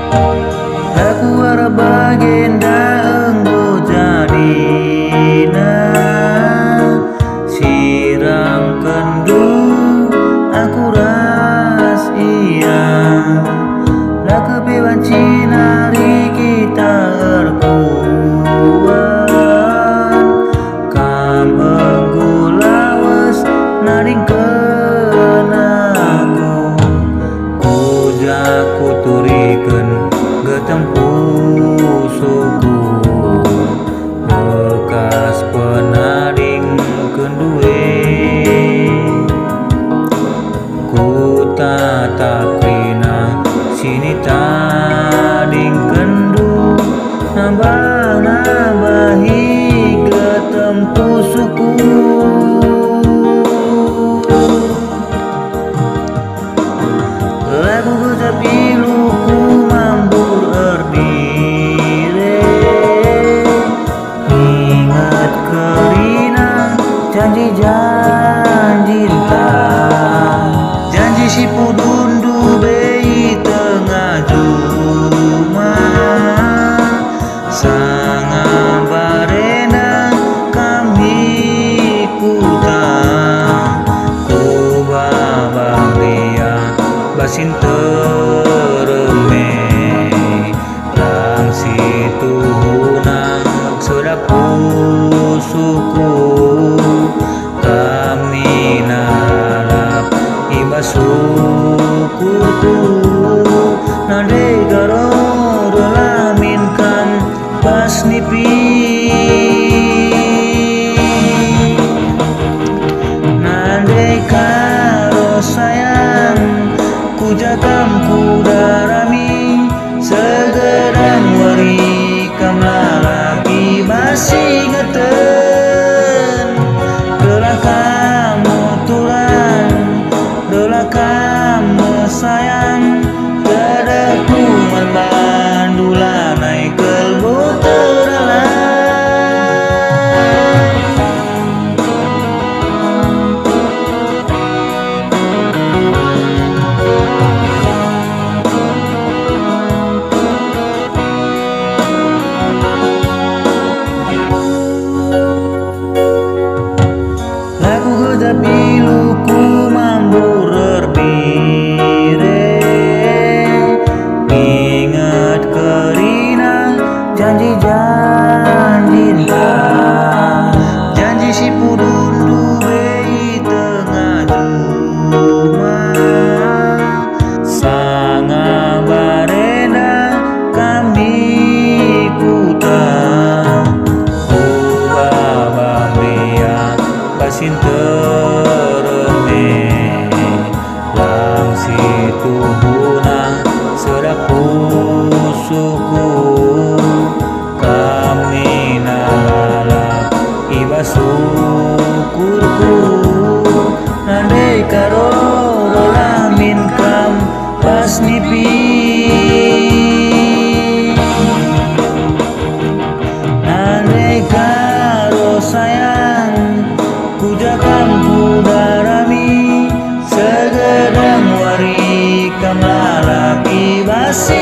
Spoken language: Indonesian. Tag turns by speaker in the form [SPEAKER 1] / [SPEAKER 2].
[SPEAKER 1] Aku harap bagenda engkau jadina siram kendu aku ras iya lah kebeban cinari kita erkuan kam enggulawas naring kenaku kujaku turiken getempuh suku bekas penaring kendue ku tatakrina sini tading kendu nambah-nambahi getempuh suku lagu gejapiluku mambur erdire ingat kerina janji-janji janji si pudundu bei tengah juma sanga barena kami kutang ku babang dia basin tereme lang situ hunang sedaku suku kami nalap iba sukuku nade garo dolamin kam pas nipi nade karo sayang ku jakam ku darami segedang wari kam lalaki masih ngeten gelah kamu tulan gelah kamu sayang gadaku membandula naik kelbu teralang lagu gejapiluku mambur erdire ingat kerina janji-janji janji si pudundu bei tengah juma sanga barena kami kutang babang dia basin tereme lang situ hunang sedaku suku kami nalala iba syukurku nandai karo dolamin kam pas nipi nandai karo sayang ku jakam ku darami segedang wari kam lalaki basi